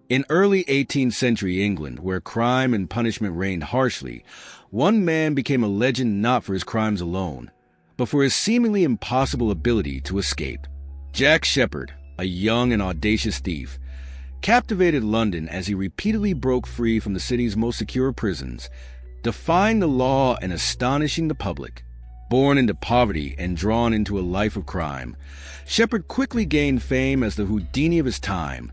In early 18th century England, where crime and punishment reigned harshly, one man became a legend not for his crimes alone, but for his seemingly impossible ability to escape. Jack Sheppard, a young and audacious thief, captivated London as he repeatedly broke free from the city's most secure prisons, defying the law and astonishing the public. Born into poverty and drawn into a life of crime, Sheppard quickly gained fame as the Houdini of his time,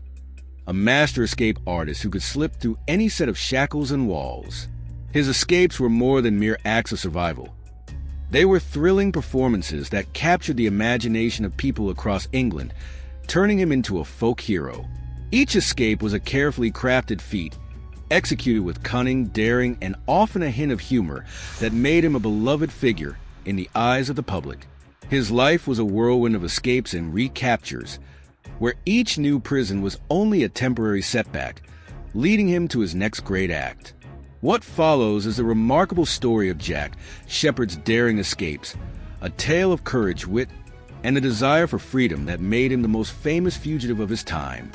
a master escape artist who could slip through any set of shackles and walls. His escapes were more than mere acts of survival. They were thrilling performances that captured the imagination of people across England, turning him into a folk hero. Each escape was a carefully crafted feat, executed with cunning, daring, and often a hint of humor that made him a beloved figure in the eyes of the public. His life was a whirlwind of escapes and recaptures, where each new prison was only a temporary setback, leading him to his next great act. What follows is the remarkable story of Jack Sheppard's daring escapes, a tale of courage, wit, and a desire for freedom that made him the most famous fugitive of his time.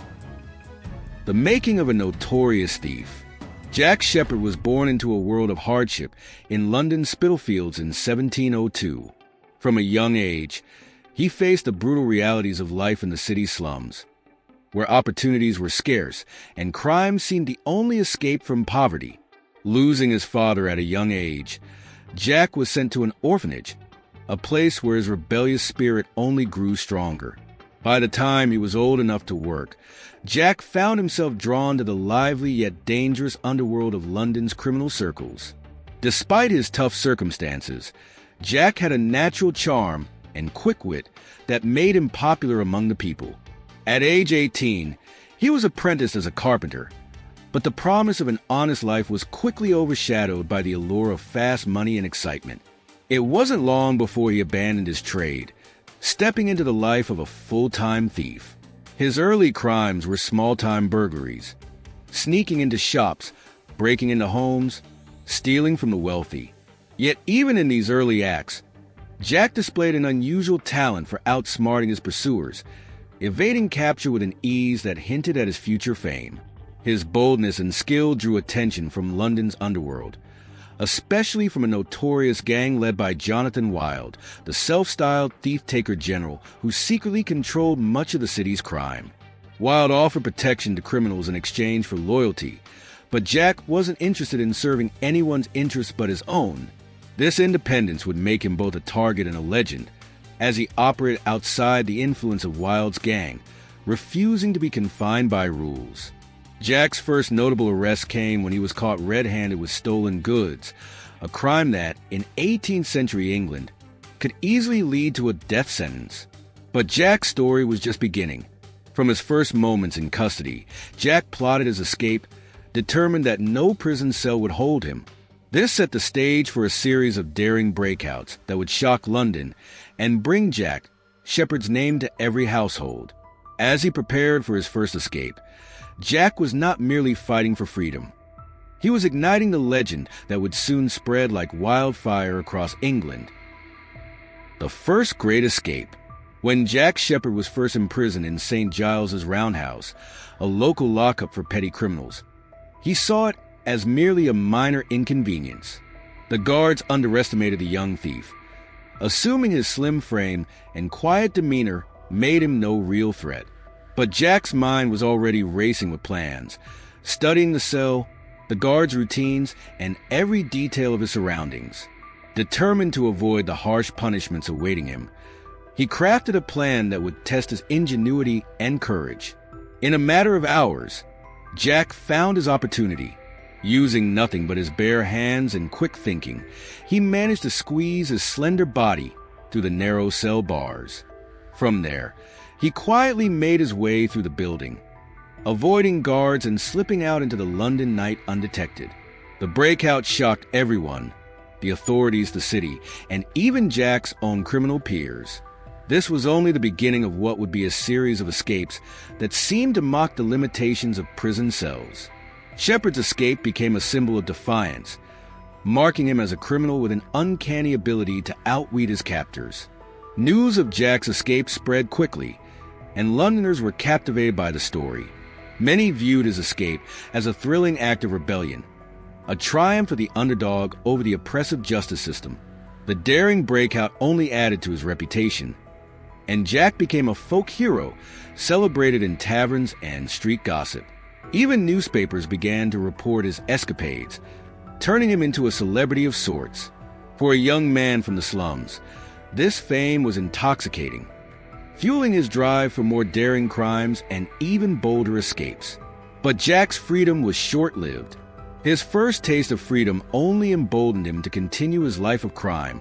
The making of a notorious thief. Jack Sheppard was born into a world of hardship in London's Spitalfields in 1702. From a young age, he faced the brutal realities of life in the city slums, where opportunities were scarce and crime seemed the only escape from poverty. Losing his father at a young age, Jack was sent to an orphanage, a place where his rebellious spirit only grew stronger. By the time he was old enough to work, Jack found himself drawn to the lively yet dangerous underworld of London's criminal circles. Despite his tough circumstances, Jack had a natural charm and quick wit that made him popular among the people. At age 18, he was apprenticed as a carpenter, but the promise of an honest life was quickly overshadowed by the allure of fast money and excitement. It wasn't long before he abandoned his trade, stepping into the life of a full-time thief. His early crimes were small-time burglaries, sneaking into shops, breaking into homes, stealing from the wealthy. Yet even in these early acts, Jack displayed an unusual talent for outsmarting his pursuers, evading capture with an ease that hinted at his future fame. His boldness and skill drew attention from London's underworld, especially from a notorious gang led by Jonathan Wild, the self-styled thief-taker general who secretly controlled much of the city's crime. Wild offered protection to criminals in exchange for loyalty, but Jack wasn't interested in serving anyone's interests but his own. This independence would make him both a target and a legend, as he operated outside the influence of Wild's gang, refusing to be confined by rules. Jack's first notable arrest came when he was caught red-handed with stolen goods, a crime that, in 18th century England, could easily lead to a death sentence. But Jack's story was just beginning. From his first moments in custody, Jack plotted his escape, determined that no prison cell would hold him. This set the stage for a series of daring breakouts that would shock London and bring Jack Sheppard's name to every household. As he prepared for his first escape, Jack was not merely fighting for freedom. He was igniting the legend that would soon spread like wildfire across England. The first great escape. When Jack Sheppard was first imprisoned in St. Giles's Roundhouse, a local lockup for petty criminals, he saw it as merely a minor inconvenience. The guards underestimated the young thief, assuming his slim frame and quiet demeanor made him no real threat. But Jack's mind was already racing with plans, studying the cell, the guards' routines, and every detail of his surroundings. Determined to avoid the harsh punishments awaiting him, he crafted a plan that would test his ingenuity and courage. In a matter of hours, Jack found his opportunity. Using nothing but his bare hands and quick thinking, he managed to squeeze his slender body through the narrow cell bars. From there, he quietly made his way through the building, avoiding guards and slipping out into the London night undetected. The breakout shocked everyone, the authorities, the city, and even Jack's own criminal peers. This was only the beginning of what would be a series of escapes that seemed to mock the limitations of prison cells. Sheppard's escape became a symbol of defiance, marking him as a criminal with an uncanny ability to outwit his captors. News of Jack's escape spread quickly, and Londoners were captivated by the story. Many viewed his escape as a thrilling act of rebellion, a triumph of the underdog over the oppressive justice system. The daring breakout only added to his reputation, and Jack became a folk hero celebrated in taverns and street gossip. Even newspapers began to report his escapades, turning him into a celebrity of sorts. For a young man from the slums, this fame was intoxicating, fueling his drive for more daring crimes and even bolder escapes. But Jack's freedom was short-lived. His first taste of freedom only emboldened him to continue his life of crime,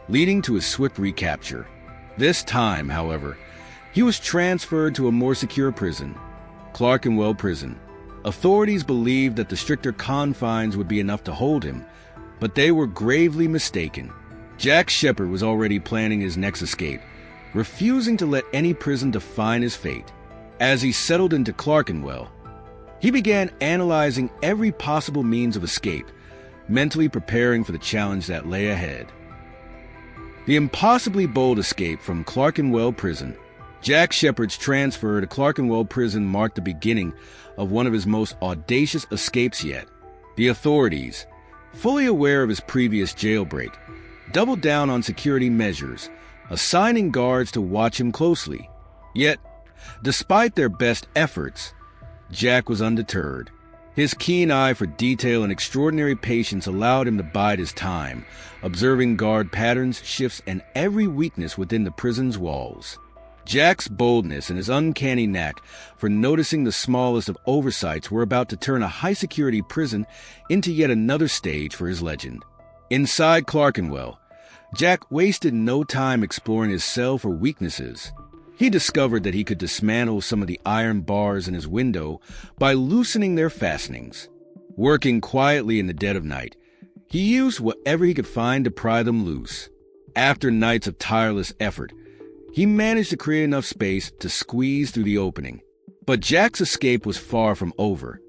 leading to his swift recapture. This time, however, he was transferred to a more secure prison, Clerkenwell Prison. Authorities believed that the stricter confines would be enough to hold him, but they were gravely mistaken. Jack Sheppard was already planning his next escape, refusing to let any prison define his fate. As he settled into Clerkenwell, he began analyzing every possible means of escape, mentally preparing for the challenge that lay ahead. The impossibly bold escape from Clerkenwell Prison. Jack Sheppard's transfer to Clerkenwell Prison marked the beginning of one of his most audacious escapes yet. The authorities, fully aware of his previous jailbreak, doubled down on security measures, assigning guards to watch him closely. Yet, despite their best efforts, Jack was undeterred. His keen eye for detail and extraordinary patience allowed him to bide his time, observing guard patterns, shifts, and every weakness within the prison's walls. Jack's boldness and his uncanny knack for noticing the smallest of oversights were about to turn a high-security prison into yet another stage for his legend. Inside Clerkenwell, Jack wasted no time exploring his cell for weaknesses. He discovered that he could dismantle some of the iron bars in his window by loosening their fastenings. Working quietly in the dead of night, he used whatever he could find to pry them loose. After nights of tireless effort, he managed to create enough space to squeeze through the opening. But Jack's escape was far from over.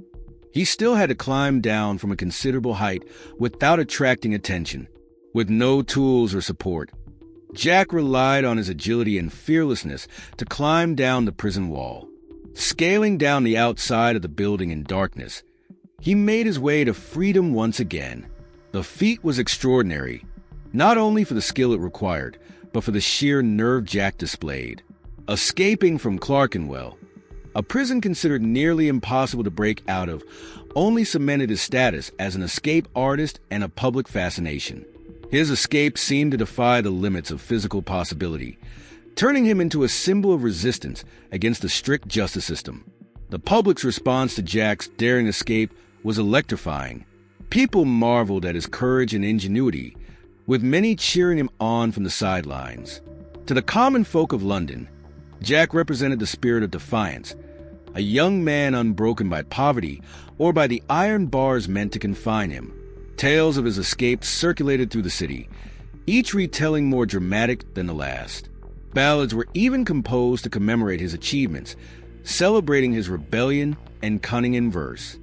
He still had to climb down from a considerable height without attracting attention. With no tools or support, Jack relied on his agility and fearlessness to climb down the prison wall. Scaling down the outside of the building in darkness, he made his way to freedom once again. The feat was extraordinary, not only for the skill it required, but for the sheer nerve Jack displayed. Escaping from Clerkenwell, a prison considered nearly impossible to break out of, only cemented his status as an escape artist and a public fascination. His escape seemed to defy the limits of physical possibility, turning him into a symbol of resistance against the strict justice system. The public's response to Jack's daring escape was electrifying. People marveled at his courage and ingenuity, with many cheering him on from the sidelines. To the common folk of London, Jack represented the spirit of defiance, a young man unbroken by poverty or by the iron bars meant to confine him. Tales of his escape circulated through the city, each retelling more dramatic than the last. Ballads were even composed to commemorate his achievements, celebrating his rebellion and cunning in verse.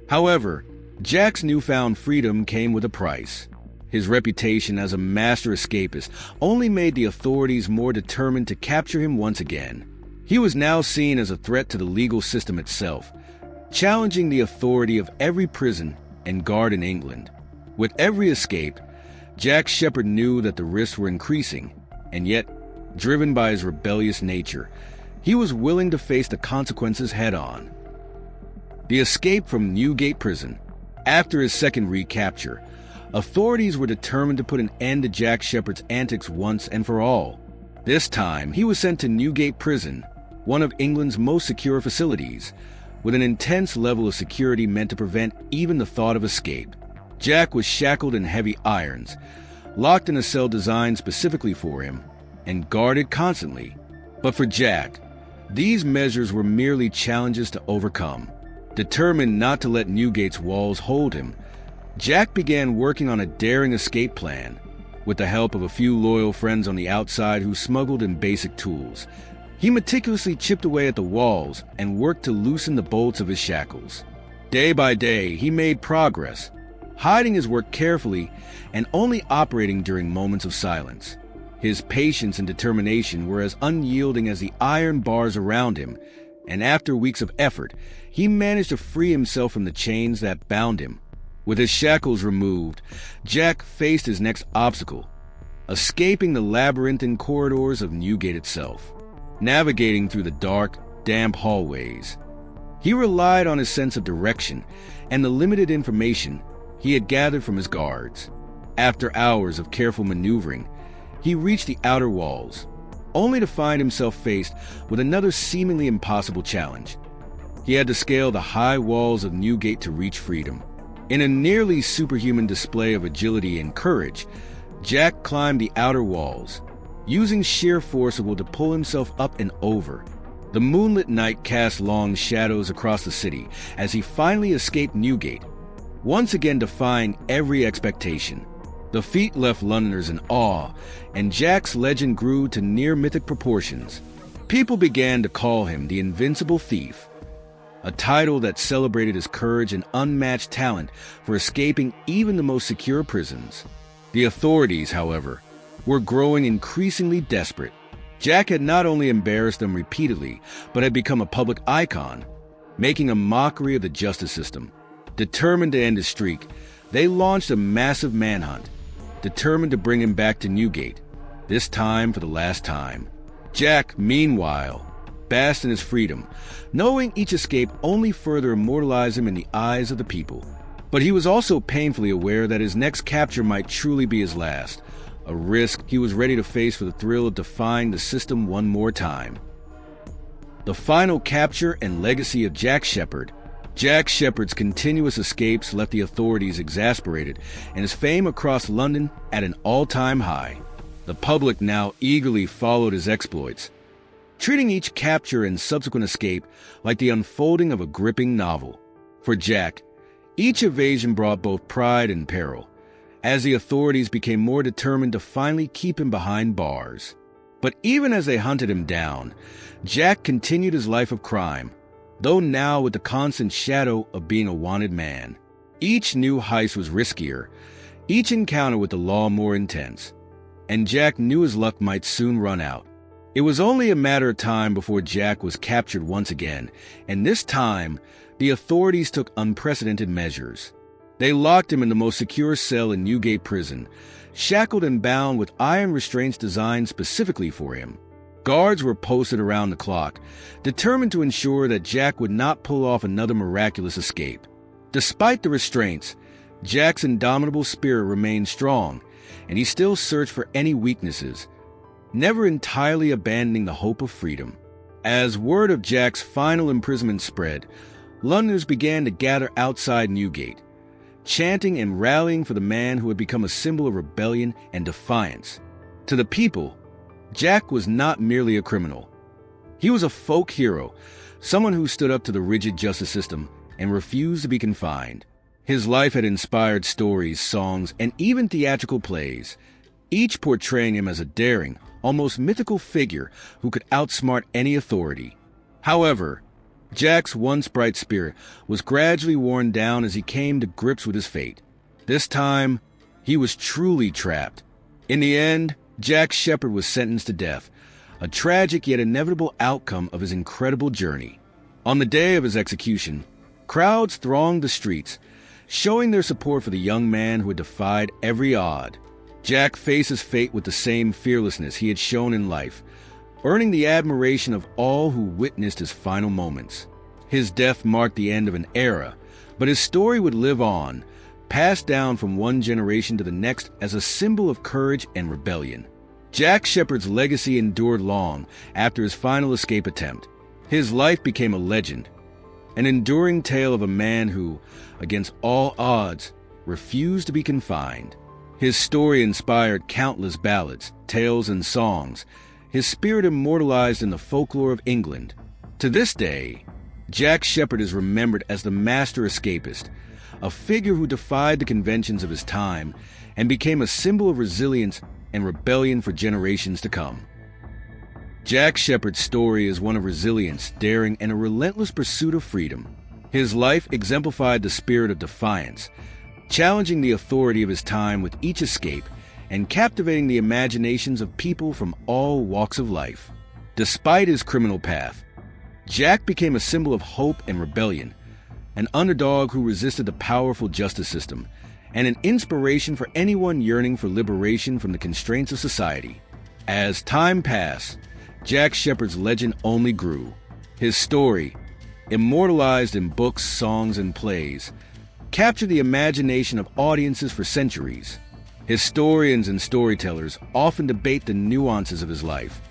However, Jack's newfound freedom came with a price. His reputation as a master escapist only made the authorities more determined to capture him once again. He was now seen as a threat to the legal system itself, challenging the authority of every prison and guard in England. With every escape, Jack Sheppard knew that the risks were increasing, and yet, driven by his rebellious nature, he was willing to face the consequences head-on. The escape from Newgate Prison. After his second recapture, authorities were determined to put an end to Jack Sheppard's antics once and for all. This time, he was sent to Newgate Prison, one of England's most secure facilities, with an intense level of security meant to prevent even the thought of escape. Jack was shackled in heavy irons, locked in a cell designed specifically for him, and guarded constantly. But for Jack, these measures were merely challenges to overcome. Determined not to let Newgate's walls hold him, Jack began working on a daring escape plan. With the help of a few loyal friends on the outside who smuggled in basic tools, he meticulously chipped away at the walls and worked to loosen the bolts of his shackles. Day by day, he made progress, hiding his work carefully and only operating during moments of silence. His patience and determination were as unyielding as the iron bars around him, and after weeks of effort, he managed to free himself from the chains that bound him. With his shackles removed, Jack faced his next obstacle, escaping the labyrinthine corridors of Newgate itself. Navigating through the dark, damp hallways, he relied on his sense of direction and the limited information he had gathered from his guards. After hours of careful maneuvering, he reached the outer walls, only to find himself faced with another seemingly impossible challenge. He had to scale the high walls of Newgate to reach freedom. In a nearly superhuman display of agility and courage, Jack climbed the outer walls, using sheer force of will to pull himself up and over. The moonlit night cast long shadows across the city as he finally escaped Newgate, once again defying every expectation. The feat left Londoners in awe, and Jack's legend grew to near-mythic proportions. People began to call him the Invincible Thief, a title that celebrated his courage and unmatched talent for escaping even the most secure prisons. The authorities, however, were growing increasingly desperate. Jack had not only embarrassed them repeatedly, but had become a public icon, making a mockery of the justice system. Determined to end his streak, they launched a massive manhunt, determined to bring him back to Newgate, this time for the last time. Jack, meanwhile, basked in his freedom, knowing each escape only further immortalized him in the eyes of the people. But he was also painfully aware that his next capture might truly be his last, a risk he was ready to face for the thrill of defying the system one more time. The final capture and legacy of Jack Sheppard. Jack Sheppard's continuous escapes left the authorities exasperated and his fame across London at an all-time high. The public now eagerly followed his exploits, treating each capture and subsequent escape like the unfolding of a gripping novel. For Jack, each evasion brought both pride and peril, as the authorities became more determined to finally keep him behind bars. But even as they hunted him down, Jack continued his life of crime, though now with the constant shadow of being a wanted man. Each new heist was riskier, each encounter with the law more intense, and Jack knew his luck might soon run out. It was only a matter of time before Jack was captured once again, and this time, the authorities took unprecedented measures. They locked him in the most secure cell in Newgate Prison, shackled and bound with iron restraints designed specifically for him. Guards were posted around the clock, determined to ensure that Jack would not pull off another miraculous escape. Despite the restraints, Jack's indomitable spirit remained strong, and he still searched for any weaknesses, never entirely abandoning the hope of freedom. As word of Jack's final imprisonment spread, Londoners began to gather outside Newgate, chanting and rallying for the man who had become a symbol of rebellion and defiance. To the people, Jack was not merely a criminal. He was a folk hero, someone who stood up to the rigid justice system and refused to be confined. His life had inspired stories, songs, and even theatrical plays, each portraying him as a daring, almost mythical figure who could outsmart any authority. However, Jack's once bright spirit was gradually worn down as he came to grips with his fate. This time, he was truly trapped. In the end, Jack Sheppard was sentenced to death, a tragic yet inevitable outcome of his incredible journey. On the day of his execution, crowds thronged the streets, showing their support for the young man who had defied every odd. Jack faced his fate with the same fearlessness he had shown in life, earning the admiration of all who witnessed his final moments. His death marked the end of an era, but his story would live on, passed down from one generation to the next as a symbol of courage and rebellion. Jack Sheppard's legacy endured long after his final escape attempt. His life became a legend, an enduring tale of a man who, against all odds, refused to be confined. His story inspired countless ballads, tales, and songs, his spirit immortalized in the folklore of England. To this day, Jack Sheppard is remembered as the master escapist, a figure who defied the conventions of his time and became a symbol of resilience and rebellion for generations to come. Jack Sheppard's story is one of resilience, daring, and a relentless pursuit of freedom. His life exemplified the spirit of defiance, challenging the authority of his time with each escape and captivating the imaginations of people from all walks of life. Despite his criminal path, Jack became a symbol of hope and rebellion, an underdog who resisted the powerful justice system, and an inspiration for anyone yearning for liberation from the constraints of society. As time passed, Jack Sheppard's legend only grew. His story, immortalized in books, songs, and plays, captured the imagination of audiences for centuries. Historians and storytellers often debate the nuances of his life,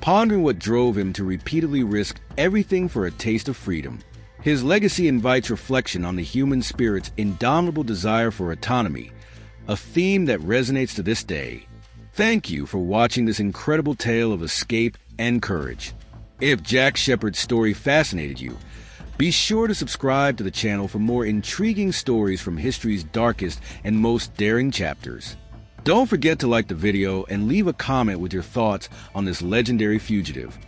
pondering what drove him to repeatedly risk everything for a taste of freedom. His legacy invites reflection on the human spirit's indomitable desire for autonomy, a theme that resonates to this day. Thank you for watching this incredible tale of escape and courage. If Jack Sheppard's story fascinated you, be sure to subscribe to the channel for more intriguing stories from history's darkest and most daring chapters. Don't forget to like the video and leave a comment with your thoughts on this legendary fugitive.